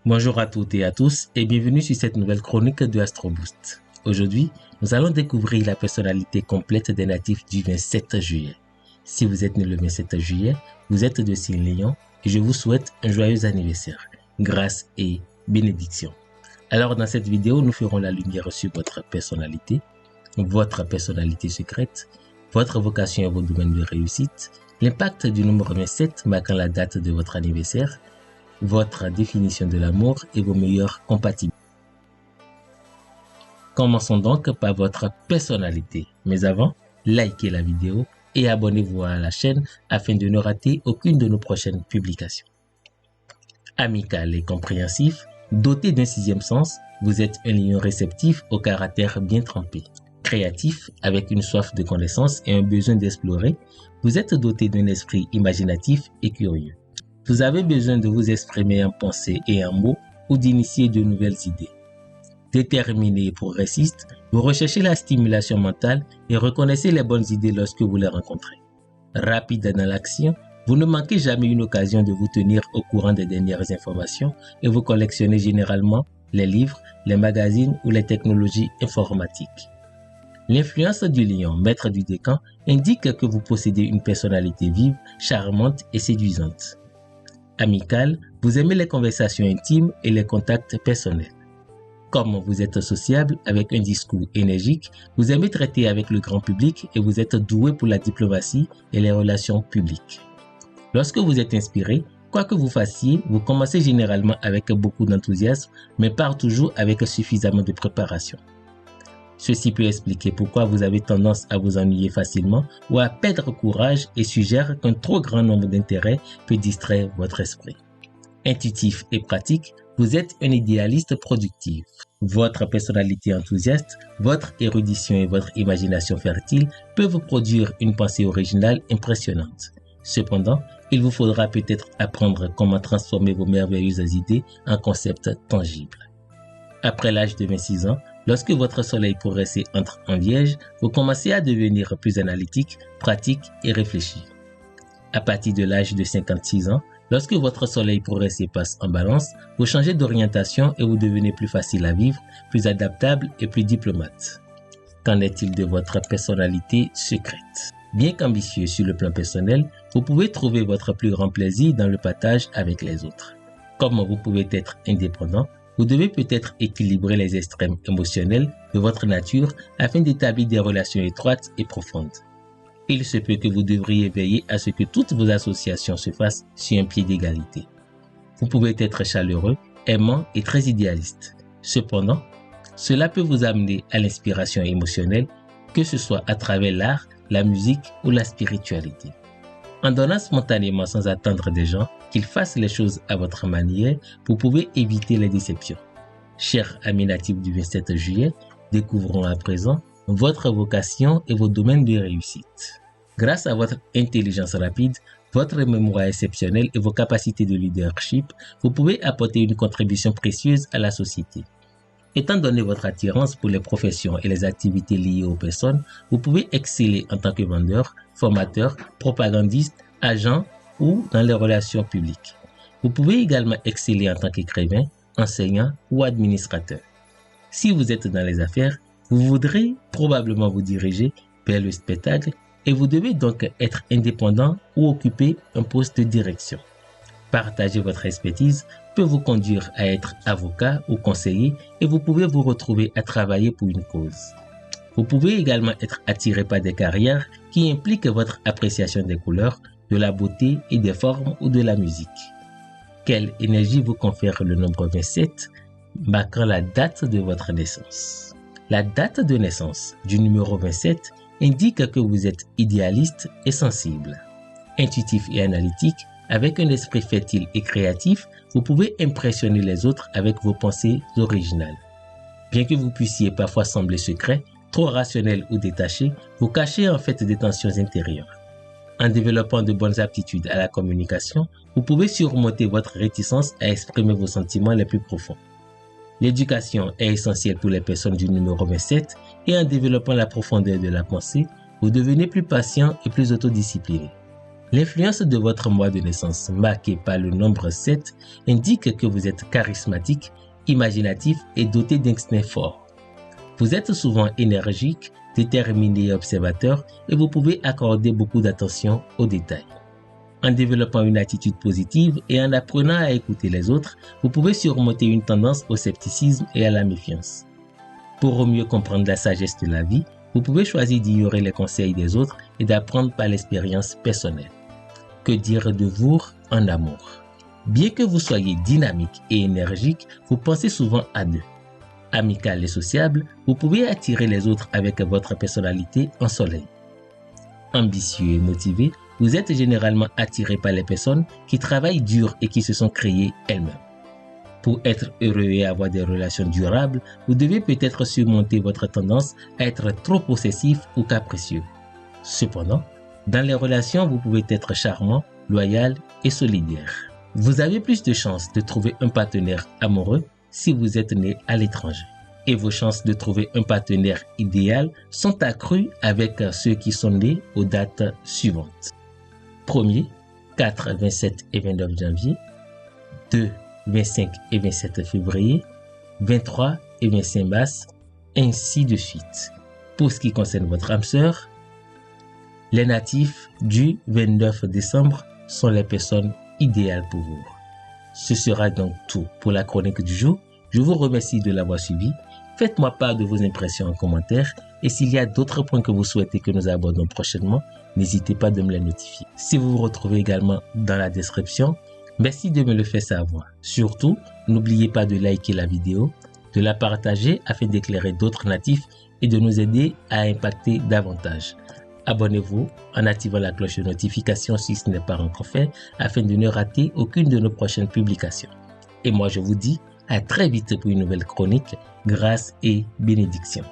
Bonjour à toutes et à tous et bienvenue sur cette nouvelle chronique de AstroBoost. Aujourd'hui, nous allons découvrir la personnalité complète des natifs du 27 juillet. Si vous êtes né le 27 juillet, vous êtes de signe Lion et je vous souhaite un joyeux anniversaire, grâce et bénédiction. Alors dans cette vidéo, nous ferons la lumière sur votre personnalité secrète, votre vocation et vos domaines de réussite, l'impact du numéro 27 marquant la date de votre anniversaire, votre définition de l'amour et vos meilleures compatibilités. Commençons donc par votre personnalité. Mais avant, likez la vidéo et abonnez-vous à la chaîne afin de ne rater aucune de nos prochaines publications. Amical et compréhensif, doté d'un sixième sens, vous êtes un lion réceptif au caractère bien trempé. Créatif, avec une soif de connaissance et un besoin d'explorer, vous êtes doté d'un esprit imaginatif et curieux. Vous avez besoin de vous exprimer en pensée et en mots ou d'initier de nouvelles idées. Déterminé et progressiste, vous recherchez la stimulation mentale et reconnaissez les bonnes idées lorsque vous les rencontrez. Rapide dans l'action, vous ne manquez jamais une occasion de vous tenir au courant des dernières informations et vous collectionnez généralement les livres, les magazines ou les technologies informatiques. L'influence du lion, maître du décan, indique que vous possédez une personnalité vive, charmante et séduisante. Amical, vous aimez les conversations intimes et les contacts personnels. Comme vous êtes sociable avec un discours énergique, vous aimez traiter avec le grand public et vous êtes doué pour la diplomatie et les relations publiques. Lorsque vous êtes inspiré, quoi que vous fassiez, vous commencez généralement avec beaucoup d'enthousiasme, mais pas toujours avec suffisamment de préparation. Ceci peut expliquer pourquoi vous avez tendance à vous ennuyer facilement ou à perdre courage et suggère qu'un trop grand nombre d'intérêts peut distraire votre esprit. Intuitif et pratique, vous êtes un idéaliste productif. Votre personnalité enthousiaste, votre érudition et votre imagination fertile peuvent produire une pensée originale impressionnante. Cependant, il vous faudra peut-être apprendre comment transformer vos merveilleuses idées en concepts tangibles. Après l'âge de 26 ans, lorsque votre soleil progressé entre en Vierge, vous commencez à devenir plus analytique, pratique et réfléchi. À partir de l'âge de 56 ans, lorsque votre soleil progressé passe en Balance, vous changez d'orientation et vous devenez plus facile à vivre, plus adaptable et plus diplomate. Qu'en est-il de votre personnalité secrète? Bien qu'ambitieux sur le plan personnel, vous pouvez trouver votre plus grand plaisir dans le partage avec les autres. Comme vous pouvez être indépendant, vous devez peut-être équilibrer les extrêmes émotionnels de votre nature afin d'établir des relations étroites et profondes. Il se peut que vous devriez veiller à ce que toutes vos associations se fassent sur un pied d'égalité. Vous pouvez être chaleureux, aimant et très idéaliste. Cependant, cela peut vous amener à l'inspiration émotionnelle, que ce soit à travers l'art, la musique ou la spiritualité. En donnant spontanément sans attendre des gens qu'ils fassent les choses à votre manière, vous pouvez éviter les déceptions. Chers amis natifs du 27 juillet, découvrons à présent votre vocation et vos domaines de réussite. Grâce à votre intelligence rapide, votre mémoire exceptionnelle et vos capacités de leadership, vous pouvez apporter une contribution précieuse à la société. Étant donné votre attirance pour les professions et les activités liées aux personnes, vous pouvez exceller en tant que vendeur, formateur, propagandiste, agent ou dans les relations publiques. Vous pouvez également exceller en tant qu'écrivain, enseignant ou administrateur. Si vous êtes dans les affaires, vous voudrez probablement vous diriger vers le spectacle et vous devez donc être indépendant ou occuper un poste de direction. Partager votre expertise peut vous conduire à être avocat ou conseiller et vous pouvez vous retrouver à travailler pour une cause. Vous pouvez également être attiré par des carrières qui impliquent votre appréciation des couleurs, de la beauté et des formes ou de la musique. Quelle énergie vous confère le nombre 27, marquant la date de votre naissance? La date de naissance du numéro 27 indique que vous êtes idéaliste et sensible. Intuitif et analytique, avec un esprit fertile et créatif, vous pouvez impressionner les autres avec vos pensées originales. Bien que vous puissiez parfois sembler secret, trop rationnel ou détaché, vous cachez en fait des tensions intérieures. En développant de bonnes aptitudes à la communication, vous pouvez surmonter votre réticence à exprimer vos sentiments les plus profonds. L'éducation est essentielle pour les personnes du numéro 27 et en développant la profondeur de la pensée, vous devenez plus patient et plus autodiscipliné. L'influence de votre mois de naissance marqué par le nombre 7 indique que vous êtes charismatique, imaginatif et doté d'instincts forts. Vous êtes souvent énergique, déterminé et observateur et vous pouvez accorder beaucoup d'attention aux détails. En développant une attitude positive et en apprenant à écouter les autres, vous pouvez surmonter une tendance au scepticisme et à la méfiance. Pour mieux comprendre la sagesse de la vie, vous pouvez choisir d'ignorer les conseils des autres et d'apprendre par l'expérience personnelle. Que dire de vous en amour? Bien que vous soyez dynamique et énergique, vous pensez souvent à deux. Amical et sociable, vous pouvez attirer les autres avec votre personnalité en soleil. Ambitieux et motivé, vous êtes généralement attiré par les personnes qui travaillent dur et qui se sont créées elles-mêmes. Pour être heureux et avoir des relations durables, vous devez peut-être surmonter votre tendance à être trop possessif ou capricieux. Cependant, dans les relations, vous pouvez être charmant, loyal et solidaire. Vous avez plus de chances de trouver un partenaire amoureux si vous êtes né à l'étranger. Et vos chances de trouver un partenaire idéal sont accrues avec ceux qui sont nés aux dates suivantes. 1er, 4, 27 et 29 janvier. 2, 25 et 27 février. 23 et 25 mars. Ainsi de suite. Pour ce qui concerne votre âme sœur, les natifs du 29 décembre sont les personnes idéales pour vous. Ce sera donc tout pour la chronique du jour. Je vous remercie de l'avoir suivi. Faites-moi part de vos impressions en commentaire et s'il y a d'autres points que vous souhaitez que nous abordons prochainement, n'hésitez pas de me les notifier. Si vous vous retrouvez également dans la description, merci de me le faire savoir. Surtout, n'oubliez pas de liker la vidéo, de la partager afin d'éclairer d'autres natifs et de nous aider à impacter davantage. Abonnez-vous en activant la cloche de notification si ce n'est pas encore fait afin de ne rater aucune de nos prochaines publications. Et moi je vous dis à très vite pour une nouvelle chronique, grâce et bénédiction.